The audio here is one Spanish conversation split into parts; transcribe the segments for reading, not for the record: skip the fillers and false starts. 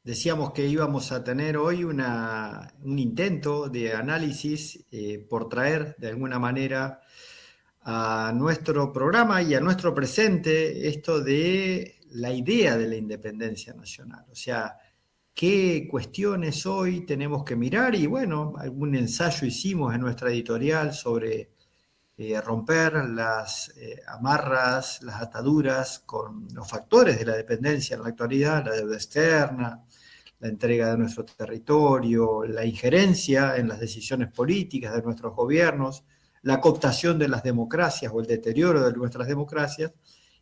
Decíamos que íbamos a tener hoy un intento de análisis por traer de alguna manera a nuestro programa y a nuestro presente esto de la idea de la independencia nacional. O sea, qué cuestiones hoy tenemos que mirar y bueno, algún ensayo hicimos en nuestra editorial sobre romper las amarras, las ataduras con los factores de la dependencia en la actualidad, la deuda externa, la entrega de nuestro territorio, la injerencia en las decisiones políticas de nuestros gobiernos, la cooptación de las democracias o el deterioro de nuestras democracias,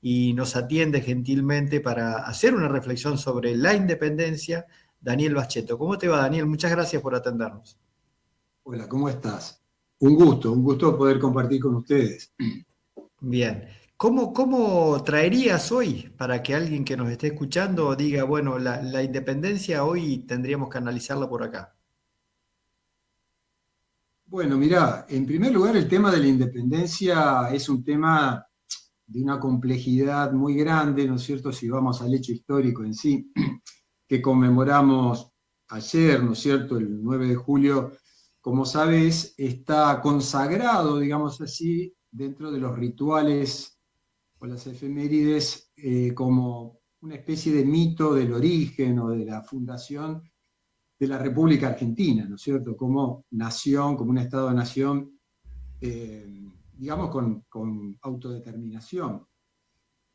y nos atiende gentilmente para hacer una reflexión sobre la independencia Daniel Bacheto. ¿Cómo te va, Daniel? Muchas gracias por atendernos. Hola, ¿cómo estás? Un gusto poder compartir con ustedes. Bien. ¿Cómo traerías hoy para que alguien que nos esté escuchando diga, bueno, la independencia hoy tendríamos que analizarla por acá? Bueno, mirá, en primer lugar el tema de la independencia es un tema de una complejidad muy grande, ¿no es cierto? Si vamos al hecho histórico en sí, que conmemoramos ayer, ¿no es cierto? El 9 de julio, como sabes, está consagrado, digamos así, dentro de los rituales o las efemérides como una especie de mito del origen o de la fundación de la República Argentina, ¿no es cierto? Como nación, como un Estado-nación, digamos, con autodeterminación.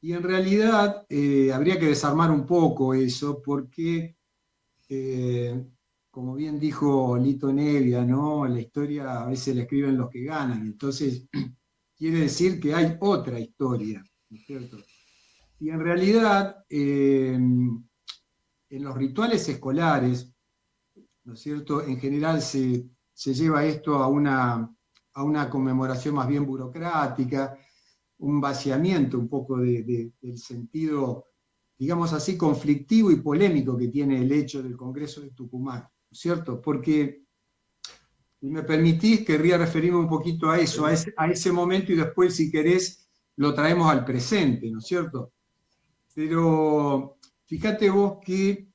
Y en realidad habría que desarmar un poco eso porque, eh, como bien dijo Lito Nevia, ¿no? La historia a veces la escriben los que ganan, entonces quiere decir que hay otra historia, ¿no es cierto? Y en realidad, en los rituales escolares, ¿no es cierto? En general se lleva esto a una conmemoración más bien burocrática, un vaciamiento un poco del sentido, digamos así, conflictivo y polémico que tiene el hecho del Congreso de Tucumán, ¿no es cierto? Porque, si me permitís, querría referirme un poquito a eso, a ese momento y después, si querés, lo traemos al presente, ¿no es cierto? Pero fíjate vos que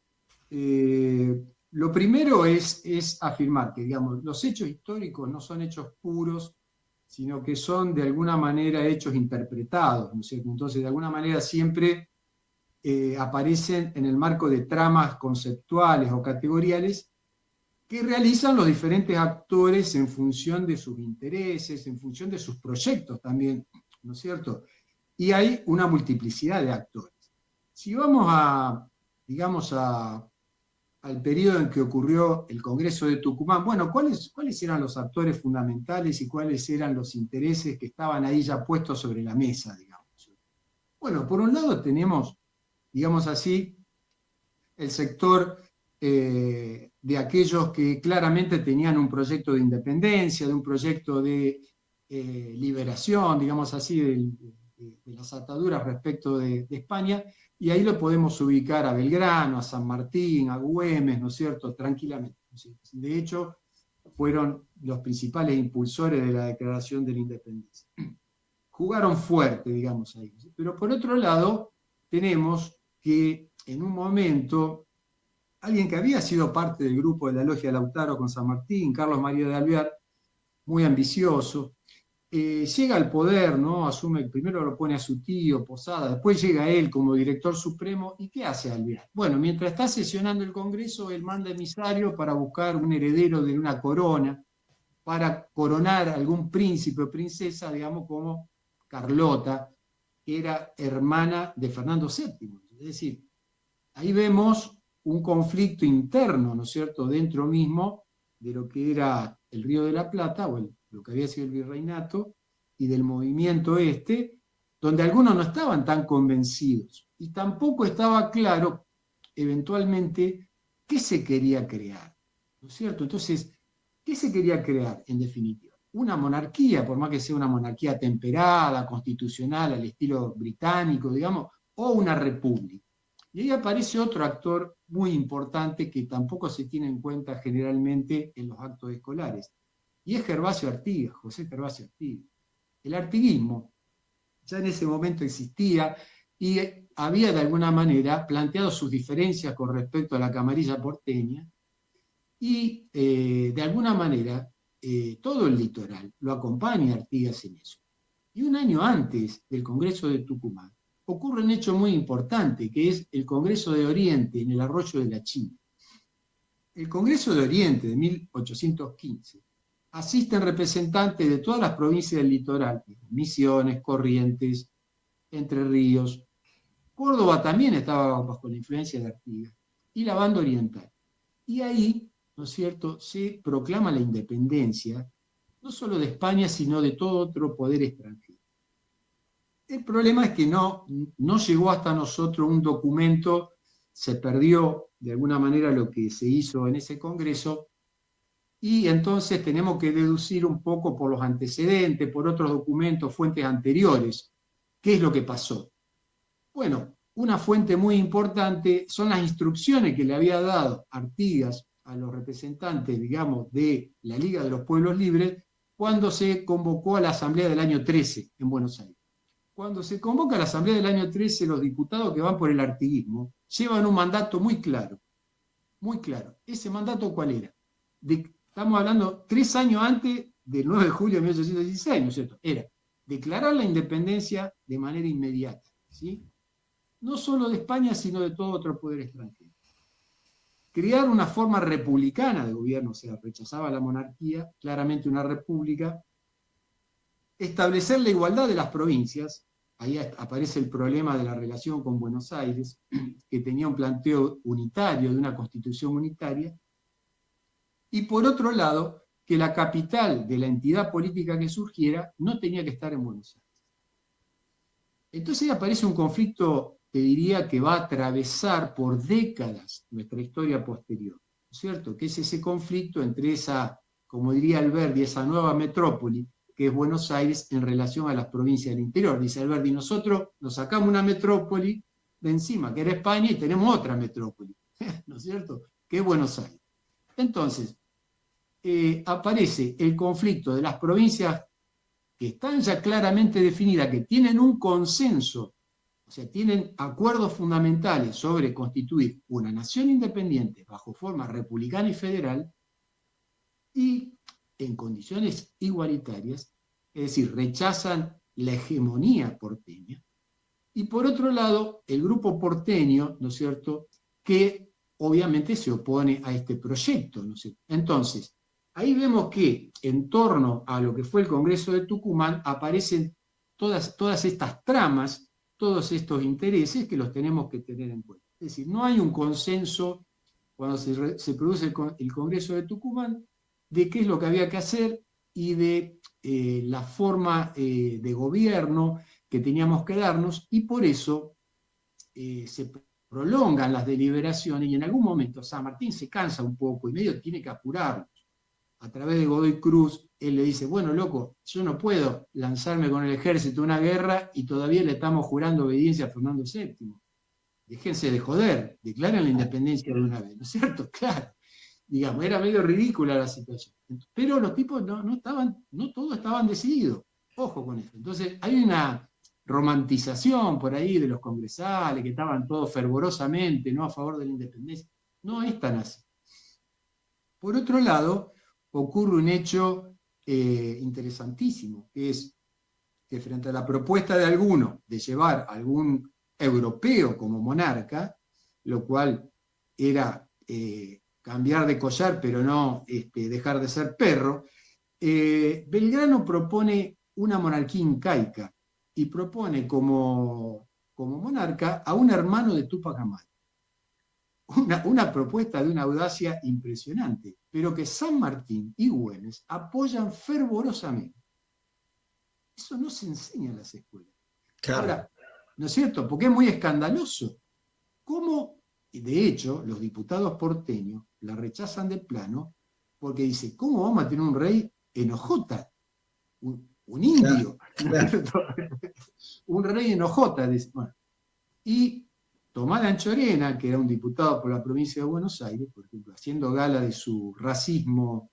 lo primero es afirmar que, digamos, los hechos históricos no son hechos puros, sino que son de alguna manera hechos interpretados, ¿no es cierto? Entonces, de alguna manera siempre aparecen en el marco de tramas conceptuales o categoriales que realizan los diferentes actores en función de sus intereses, en función de sus proyectos también, ¿no es cierto? Y hay una multiplicidad de actores. Si vamos digamos, al periodo en que ocurrió el Congreso de Tucumán, bueno, ¿cuáles eran los actores fundamentales y cuáles eran los intereses que estaban ahí ya puestos sobre la mesa, digamos? Bueno, por un lado tenemos, digamos así, el sector de aquellos que claramente tenían un proyecto de independencia, de un proyecto de liberación, digamos así, de las ataduras respecto de España, y ahí lo podemos ubicar a Belgrano, a San Martín, a Güemes, ¿no es cierto?, tranquilamente. De hecho, fueron los principales impulsores de la declaración de la independencia. Jugaron fuerte, digamos ahí. Pero por otro lado, tenemos que en un momento alguien que había sido parte del grupo de la Logia Lautaro con San Martín, Carlos María de Alvear, muy ambicioso, llega al poder, ¿no? Asume, primero lo pone a su tío, Posada, después llega él como director supremo, ¿y qué hace Alvear? Bueno, mientras está sesionando el Congreso, él manda emisario para buscar un heredero de una corona, para coronar a algún príncipe o princesa, digamos, como Carlota, que era hermana de Fernando VII. Es decir, ahí vemos un conflicto interno, ¿no es cierto?, dentro mismo de lo que era el Río de la Plata, o lo que había sido el virreinato, y del movimiento este, donde algunos no estaban tan convencidos. Y tampoco estaba claro, eventualmente, qué se quería crear, ¿no es cierto? Entonces, ¿qué se quería crear, en definitiva? Una monarquía, por más que sea una monarquía temperada, constitucional, al estilo británico, digamos, o una república. Y ahí aparece otro actor muy importante que tampoco se tiene en cuenta generalmente en los actos escolares, y es Gervasio Artigas, José Gervasio Artigas. El artiguismo ya en ese momento existía, y había de alguna manera planteado sus diferencias con respecto a la camarilla porteña y de alguna manera todo el litoral lo acompaña a Artigas en eso. Y un año antes del Congreso de Tucumán ocurre un hecho muy importante, que es el Congreso de Oriente en el Arroyo de la China. El Congreso de Oriente de 1815 asisten representantes de todas las provincias del litoral, Misiones, Corrientes, Entre Ríos. Córdoba también estaba bajo la influencia de Artigas, y la banda oriental. Y ahí, ¿no es cierto?, se proclama la independencia, no solo de España, sino de todo otro poder extranjero. El problema es que no llegó hasta nosotros un documento, se perdió de alguna manera lo que se hizo en ese congreso, y entonces tenemos que deducir un poco por los antecedentes, por otros documentos, fuentes anteriores, qué es lo que pasó. Bueno, una fuente muy importante son las instrucciones que le había dado Artigas a los representantes, digamos, de la Liga de los Pueblos Libres, cuando se convocó a la Asamblea del año 13 en Buenos Aires. Cuando se convoca a la Asamblea del año 13, los diputados que van por el artiguismo llevan un mandato muy claro, muy claro. ¿Ese mandato cuál era? Estamos hablando 3 años antes del 9 de julio de 1816, ¿no es cierto? Era declarar la independencia de manera inmediata, ¿sí? No solo de España, sino de todo otro poder extranjero. Crear una forma republicana de gobierno, o sea, rechazaba la monarquía, claramente una república. Establecer la igualdad de las provincias, ahí aparece el problema de la relación con Buenos Aires, que tenía un planteo unitario, de una constitución unitaria, y por otro lado, que la capital de la entidad política que surgiera no tenía que estar en Buenos Aires. Entonces ahí aparece un conflicto, te diría, que va a atravesar por décadas nuestra historia posterior, ¿no es cierto? Que es ese conflicto entre esa, como diría Alberdi, esa nueva metrópoli, que es Buenos Aires, en relación a las provincias del interior. Dice Alberdi, nosotros nos sacamos una metrópoli de encima, que era España, y tenemos otra metrópoli, ¿no es cierto?, que es Buenos Aires. Entonces, aparece el conflicto de las provincias que están ya claramente definidas, que tienen un consenso, o sea, tienen acuerdos fundamentales sobre constituir una nación independiente bajo forma republicana y federal, y en condiciones igualitarias, es decir, rechazan la hegemonía porteña, y por otro lado, el grupo porteño, ¿no es cierto?, que obviamente se opone a este proyecto, ¿no es cierto? Entonces, ahí vemos que en torno a lo que fue el Congreso de Tucumán aparecen todas estas tramas, todos estos intereses que los tenemos que tener en cuenta. Es decir, no hay un consenso cuando se produce el Congreso de Tucumán de qué es lo que había que hacer y de la forma de gobierno que teníamos que darnos, y por eso se prolongan las deliberaciones, y en algún momento San Martín se cansa un poco y medio tiene que apurarnos. A través de Godoy Cruz, él le dice, bueno, loco, yo no puedo lanzarme con el ejército a una guerra y todavía le estamos jurando obediencia a Fernando VII. Déjense de joder, declaren la independencia de una vez, ¿no es cierto? Claro, digamos, era medio ridícula la situación. Pero los tipos no todos estaban decididos. Ojo con eso. Entonces, hay una romantización por ahí de los congresales que estaban todos fervorosamente, ¿no?, a favor de la independencia. No es tan así. Por otro lado, ocurre un hecho interesantísimo, que es que frente a la propuesta de alguno de llevar a algún europeo como monarca, lo cual era cambiar de collar, pero no dejar de ser perro, Belgrano propone una monarquía incaica y propone como monarca a un hermano de Túpac Amaru. Una propuesta de una audacia impresionante, pero que San Martín y Güemes apoyan fervorosamente. Eso no se enseña en las escuelas. Claro. Ahora, ¿no es cierto? Porque es muy escandaloso. ¿Cómo? De hecho, los diputados porteños la rechazan de plano porque dice, ¿cómo vamos a tener un rey enojota? Un indio. Claro. Un rey enojota. Dice. Bueno. Y Tomás de Anchorena, que era un diputado por la provincia de Buenos Aires, por ejemplo, haciendo gala de su racismo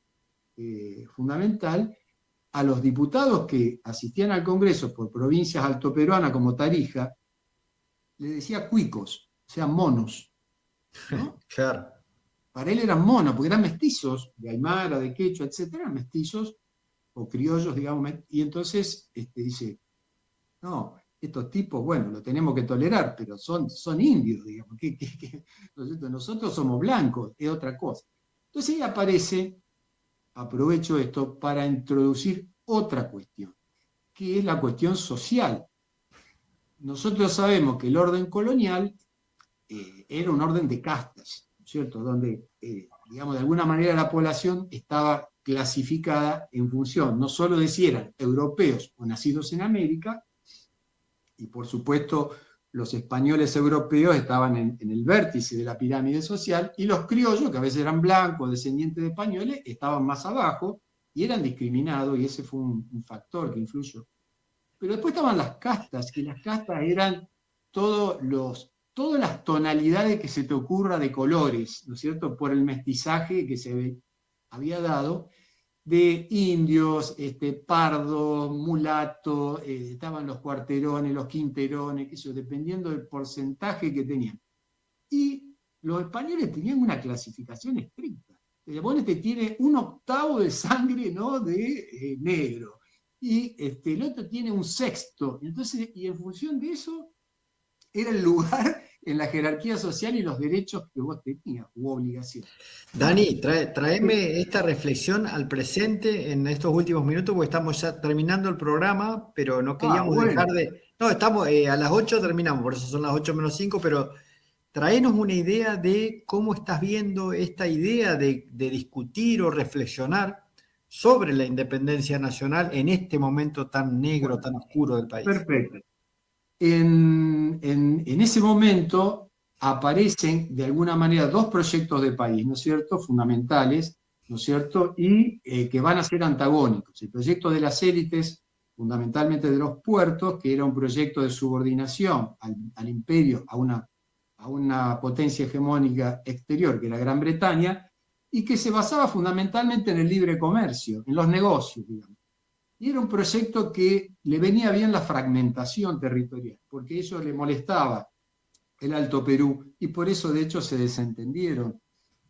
fundamental, a los diputados que asistían al Congreso por provincias altoperuanas como Tarija, le decía cuicos, o sea, monos, ¿no? Claro. Para él eran monos, porque eran mestizos, de Aymara, de Quechua, etcétera, eran mestizos o criollos, digamos, y entonces dice, no, estos tipos, bueno, lo tenemos que tolerar, pero son indios, digamos, nosotros somos blancos, es otra cosa. Entonces ahí aparece, aprovecho esto para introducir otra cuestión, que es la cuestión social. Nosotros sabemos que el orden colonial era un orden de castas, ¿no es cierto? Donde, digamos, de alguna manera la población estaba clasificada en función no solo de si eran europeos o nacidos en América, y por supuesto los españoles europeos estaban en el vértice de la pirámide social, y los criollos, que a veces eran blancos, descendientes de españoles, estaban más abajo y eran discriminados, y ese fue un factor que influyó. Pero después estaban las castas, que las castas eran todas las tonalidades que se te ocurra de colores, ¿no es cierto? Por el mestizaje que se había dado, de indios, pardo, mulato, estaban los cuarterones, los quinterones, eso, dependiendo del porcentaje que tenían. Y los españoles tenían una clasificación estricta. Vos tiene un octavo de sangre, ¿no?, de negro, y el otro tiene un sexto. Entonces, y en función de eso, era el lugar en la jerarquía social y los derechos que vos tenías, u obligaciones. Bueno, Dani, tráeme esta reflexión al presente en estos últimos minutos, porque estamos ya terminando el programa, pero no queríamos dejar bueno, de... No, estamos a las 8 terminamos, por eso son las 8 menos 5, pero traenos una idea de cómo estás viendo esta idea de discutir o reflexionar sobre la independencia nacional en este momento tan negro, bueno, tan oscuro del país. perfecto. En ese momento aparecen de alguna manera dos proyectos de país, ¿no es cierto?, fundamentales, ¿no es cierto?, y que van a ser antagónicos. El proyecto de las élites, fundamentalmente de los puertos, que era un proyecto de subordinación al imperio, a una potencia hegemónica exterior, que era Gran Bretaña, y que se basaba fundamentalmente en el libre comercio, en los negocios, digamos. Y era un proyecto que le venía bien la fragmentación territorial, porque eso le molestaba el Alto Perú, y por eso de hecho se desentendieron,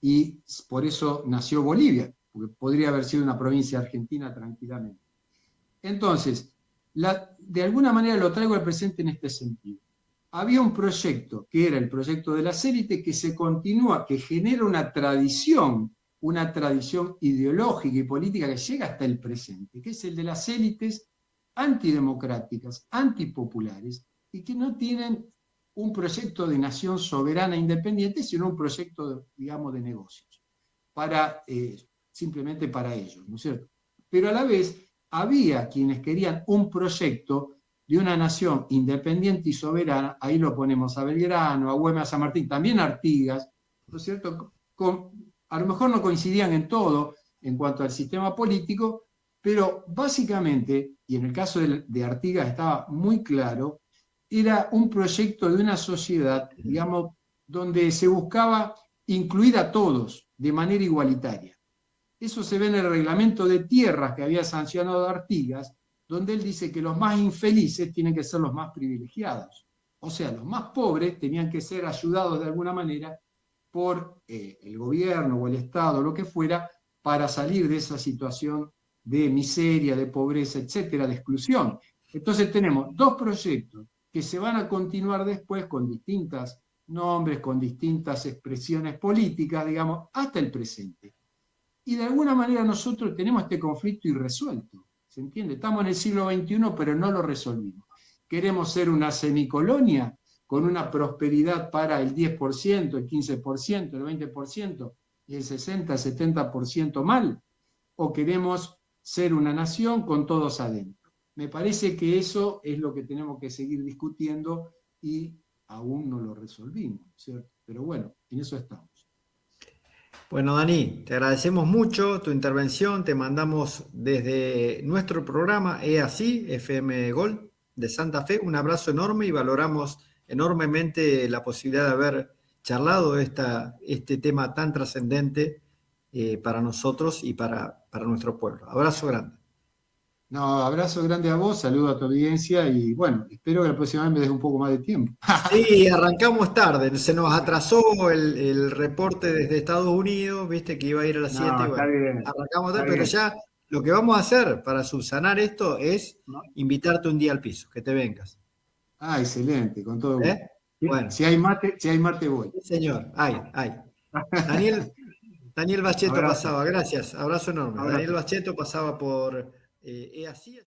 y por eso nació Bolivia, porque podría haber sido una provincia argentina tranquilamente. Entonces, de alguna manera lo traigo al presente en este sentido. Había un proyecto, que era el proyecto de las élites, que se continúa, que genera una tradición ideológica y política que llega hasta el presente, que es el de las élites antidemocráticas, antipopulares, y que no tienen un proyecto de nación soberana e independiente, sino un proyecto, digamos, de negocios, simplemente para ellos, ¿no es cierto? Pero a la vez había quienes querían un proyecto de una nación independiente y soberana, ahí lo ponemos a Belgrano, a Güemes, a San Martín, también a Artigas, ¿no es cierto? A lo mejor no coincidían en todo en cuanto al sistema político, pero básicamente, y en el caso de Artigas estaba muy claro, era un proyecto de una sociedad, digamos, donde se buscaba incluir a todos de manera igualitaria. Eso se ve en el reglamento de tierras que había sancionado Artigas, donde él dice que los más infelices tienen que ser los más privilegiados. O sea, los más pobres tenían que ser ayudados de alguna manera por el gobierno o el Estado, lo que fuera, para salir de esa situación de miseria, de pobreza, etcétera, de exclusión. Entonces tenemos dos proyectos que se van a continuar después con distintos nombres, con distintas expresiones políticas, digamos, hasta el presente. Y de alguna manera nosotros tenemos este conflicto irresuelto, ¿se entiende? Estamos en el siglo XXI, pero no lo resolvimos. Queremos ser una semicolonia con una prosperidad para el 10%, el 15%, el 20% y el 60, 70% mal, o queremos ser una nación con todos adentro. Me parece que eso es lo que tenemos que seguir discutiendo y aún no lo resolvimos, ¿cierto? Pero bueno, en eso estamos. Bueno, Dani, te agradecemos mucho tu intervención. Te mandamos desde nuestro programa Así, FM Gol de Santa Fe, un abrazo enorme y valoramos enormemente la posibilidad de haber charlado este tema tan trascendente para nosotros y para nuestro pueblo. Abrazo grande. No, abrazo grande a vos, saludo a tu audiencia y bueno, espero que la próxima vez me des un poco más de tiempo. Sí, arrancamos tarde, se nos atrasó el reporte desde Estados Unidos, viste que iba a ir a las 7 No, y está bueno, bien, arrancamos está tarde, pero bien. ya lo que vamos a hacer para subsanar esto es ¿No? invitarte un día al piso, que te vengas. Ah, excelente, con todo ¿Eh? gusto. Bueno, Si hay mate voy. sí, señor, ay. Daniel, Daniel Bacheto Abrazo, pasaba, gracias, abrazo enorme. Daniel abrazo. Bacheto pasaba por EASI.